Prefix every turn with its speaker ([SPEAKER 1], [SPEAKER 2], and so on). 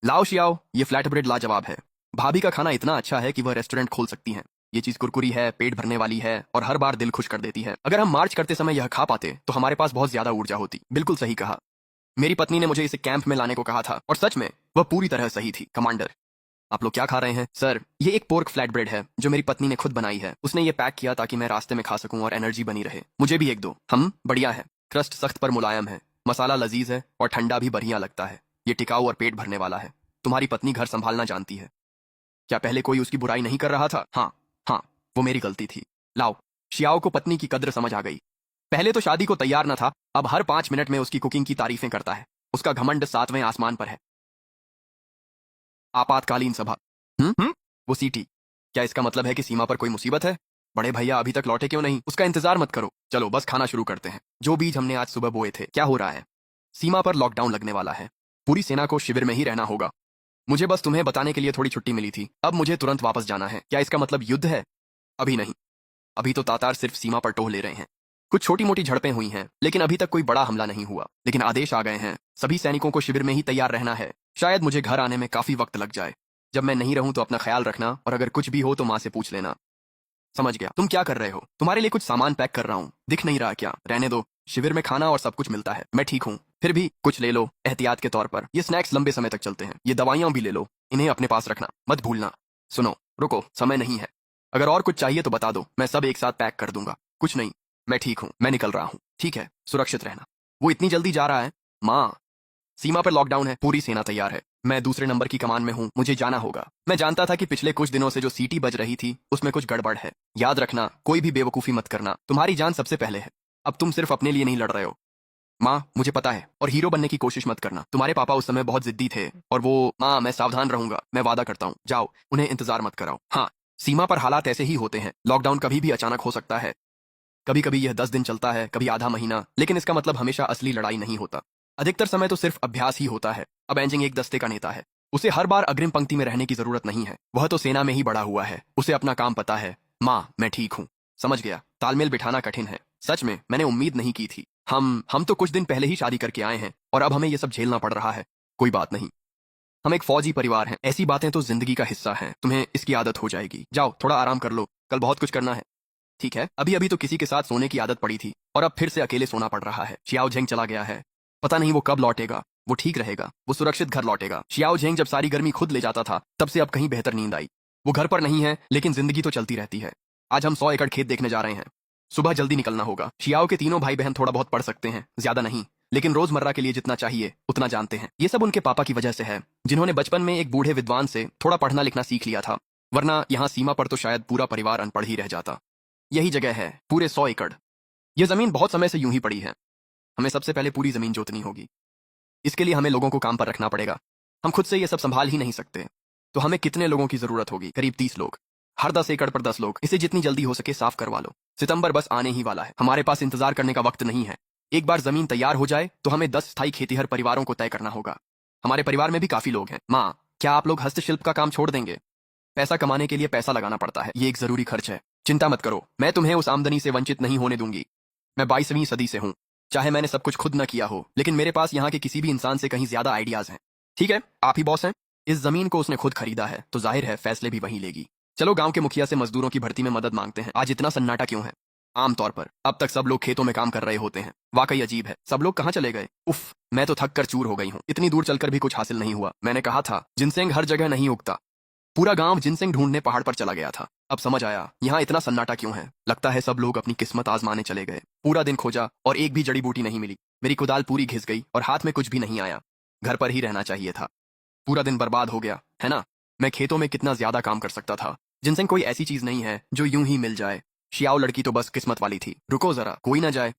[SPEAKER 1] लाओ शियाओ, ये flat bread लाजवाब है। भाभी का खाना इतना अच्छा है कि वह रेस्टोरेंट खोल सकती हैं। ये चीज कुरकुरी है, पेट भरने वाली है और हर बार दिल खुश कर देती है। अगर हम मार्च करते समय यह खा पाते तो हमारे पास बहुत ज्यादा ऊर्जा होती। बिल्कुल सही कहा। मेरी पत्नी ने मुझे इसे कैंप में लाने को कहा था और सच में वह पूरी तरह सही थी। कमांडर, आप लोग क्या खा रहे हैं? सर, ये एक पोर्क फ्लैट ब्रेड है जो मेरी पत्नी ने खुद बनाई है। उसने ये पैक किया ताकि मैं रास्ते में खा सकूं और एनर्जी बनी रहे। मुझे भी एक दो। हम बढ़िया है। क्रस्ट सख्त पर मुलायम है, मसाला लजीज है और ठंडा भी बढ़िया लगता है। ये टिकाऊ और पेट भरने वाला है। तुम्हारी पत्नी घर संभालना जानती है। क्या पहले कोई उसकी बुराई नहीं कर रहा था? हाँ हाँ, वो मेरी गलती थी। लाओ। शियाओ को पत्नी की कद्र समझ आ गई। पहले तो शादी को तैयार न था, अब हर 5 मिनट में उसकी कुकिंग की तारीफें करता है। उसका घमंड 7वें आसमान पर है। आपातकालीन सभा। वो सीटी। क्या इसका मतलब है कि सीमा पर कोई मुसीबत है? बड़े भैया अभी तक लौटे क्यों नहीं? उसका इंतजार मत करो, चलो बस खाना शुरू करते हैं। जो बीज हमने आज सुबह बोए थे। क्या हो रहा है? सीमा पर लॉकडाउन लगने वाला है। पूरी सेना को शिविर में ही रहना होगा। मुझे बस तुम्हें बताने के लिए थोड़ी छुट्टी मिली थी। अब मुझे तुरंत वापस जाना है। क्या इसका मतलब युद्ध है? अभी नहीं। अभी तो तातार सिर्फ सीमा पर टोह ले रहे हैं। कुछ छोटी मोटी झड़पें हुई हैं, लेकिन अभी तक कोई बड़ा हमला नहीं हुआ। लेकिन आदेश आ गए हैं, सभी सैनिकों को शिविर में ही तैयार रहना है। शायद मुझे घर आने में काफी वक्त लग जाए। जब मैं नहीं रहूं तो अपना ख्याल रखना और अगर कुछ भी हो तो माँ से पूछ लेना। समझ गया। तुम क्या कर रहे हो? तुम्हारे लिए कुछ सामान पैक कर रहा हूँ। दिख नहीं रहा क्या? रहने दो, शिविर में खाना और सब कुछ मिलता है। मैं ठीक हूँ। फिर भी कुछ ले लो एहतियात के तौर पर। ये स्नैक्स लंबे समय तक चलते हैं। ये दवाइयां भी ले लो, इन्हें अपने पास रखना मत भूलना। सुनो, रुको, समय नहीं है। अगर और कुछ चाहिए तो बता दो, मैं सब एक साथ पैक कर दूंगा। कुछ नहीं, मैं ठीक हूँ, मैं निकल रहा हूँ। ठीक है, सुरक्षित रहना। वो इतनी जल्दी जा रहा है? माँ, सीमा पर लॉकडाउन है, पूरी सेना तैयार है। मैं दूसरे नंबर की कमान में हूँ, मुझे जाना होगा। मैं जानता था कि पिछले कुछ दिनों से जो सीटी बज रही थी उसमें कुछ गड़बड़ है। याद रखना, कोई भी बेवकूफी मत करना। तुम्हारी जान सबसे पहले है। अब तुम सिर्फ अपने लिए नहीं लड़ रहे हो। माँ, मुझे पता है, और हीरो बनने की कोशिश मत करना। तुम्हारे पापा उस समय बहुत जिद्दी थे और वो। माँ, मैं सावधान रहूंगा, मैं वादा करता हूँ। जाओ, उन्हें इंतजार मत कराओ। हाँ, सीमा पर हालात ऐसे ही होते हैं। लॉकडाउन कभी भी अचानक हो सकता है। कभी कभी यह 10 दिन चलता है, कभी आधा महीना, लेकिन इसका मतलब हमेशा असली लड़ाई नहीं होता। अधिकतर समय तो सिर्फ अभ्यास ही होता है। अब एंजिंग एक दस्ते का नेता है। उसे हर बार अग्रिम पंक्ति में रहने की जरूरत नहीं है। वह तो सेना में ही बड़ा हुआ है, उसे अपना काम पता है। माँ, मैं ठीक हूँ। समझ गया। तालमेल बिठाना कठिन है। सच में, मैंने उम्मीद नहीं की थी। हम तो कुछ दिन पहले ही शादी करके आए हैं और अब हमें यह सब झेलना पड़ रहा है। कोई बात नहीं, हम एक फौजी परिवार हैं। ऐसी बातें तो जिंदगी का हिस्सा हैं। तुम्हें इसकी आदत हो जाएगी। जाओ, थोड़ा आराम कर लो, कल बहुत कुछ करना है। ठीक है, अभी अभी तो किसी के साथ सोने की आदत पड़ी थी और अब फिर से अकेले सोना पड़ रहा है। शियाओ झेंग चला गया है। पता नहीं वो कब लौटेगा। वो ठीक रहेगा, वो सुरक्षित घर लौटेगा। शियाओ झेंग जब सारी गर्मी खुद ले जाता था तब से अब कहीं बेहतर नींद आई। वो घर पर नहीं है, लेकिन जिंदगी तो चलती रहती है। आज हम 100 एकड़ खेत देखने जा रहे हैं। सुबह जल्दी निकलना होगा। शियाओ के तीनों भाई बहन थोड़ा बहुत पढ़ सकते हैं, ज्यादा नहीं, लेकिन रोजमर्रा के लिए जितना चाहिए उतना जानते हैं। ये सब उनके पापा की वजह से है, जिन्होंने बचपन में एक बूढ़े विद्वान से थोड़ा पढ़ना लिखना सीख लिया था। वरना यहाँ सीमा पर तो शायद पूरा परिवार अनपढ़ ही रह जाता। यही जगह है, पूरे 100 एकड़। यह जमीन बहुत समय से यूं ही पड़ी है। हमें सबसे पहले पूरी जमीन जोतनी होगी। इसके लिए हमें लोगों को काम पर रखना पड़ेगा। हम खुद से यह सब संभाल ही नहीं सकते। तो हमें कितने लोगों की जरूरत होगी? करीब 30 लोग। हर 10 एकड़ पर 10 लोग। इसे जितनी जल्दी हो सके साफ करवा लो। सितंबर बस आने ही वाला है। हमारे पास इंतजार करने का वक्त नहीं है। एक बार जमीन तैयार हो जाए तो हमें 10 स्थायी खेतीहर परिवारों को तय करना होगा। हमारे परिवार में भी काफी लोग हैं। माँ, क्या आप लोग हस्तशिल्प का काम छोड़ देंगे? पैसा कमाने के लिए पैसा लगाना पड़ता है, ये एक जरूरी खर्च है। चिंता मत करो, मैं तुम्हें उस आमदनी से वंचित नहीं होने दूंगी। मैं 22वीं सदी से हूँ। चाहे मैंने सब कुछ खुद न किया हो, लेकिन मेरे पास यहाँ के किसी भी इंसान से कहीं ज्यादा आइडियाज हैं। ठीक है, आप ही बॉस हैं। इस जमीन को उसने खुद खरीदा है, तो जाहिर है फैसले भी वही लेगी। चलो गांव के मुखिया से मजदूरों की भर्ती में मदद मांगते हैं। आज इतना सन्नाटा क्यों है? आमतौर पर अब तक सब लोग खेतों में काम कर रहे होते हैं। वाकई अजीब है, सब लोग कहाँ चले गए? उफ, मैं तो थक कर चूर हो गई हूँ। इतनी दूर चलकर भी कुछ हासिल नहीं हुआ। मैंने कहा था, जिनसेंग हर जगह नहीं उगता। पूरा गांव जिनसेंग ढूंढने पहाड़ पर चला गया था। अब समझ आया यहाँ इतना सन्नाटा क्यों है। लगता है सब लोग अपनी किस्मत आजमाने चले गए। पूरा दिन खोजा और एक भी जड़ी बूटी नहीं मिली। मेरी कुदाल पूरी घिस गई और हाथ में कुछ भी नहीं आया। घर पर ही रहना चाहिए था। पूरा दिन बर्बाद हो गया, है ना? मैं खेतों में कितना ज्यादा काम कर सकता था। जिनसेंग कोई ऐसी चीज नहीं है जो यूं ही मिल जाए। शियाओ लड़की तो बस किस्मत वाली थी। रुको जरा, कोई ना जाए,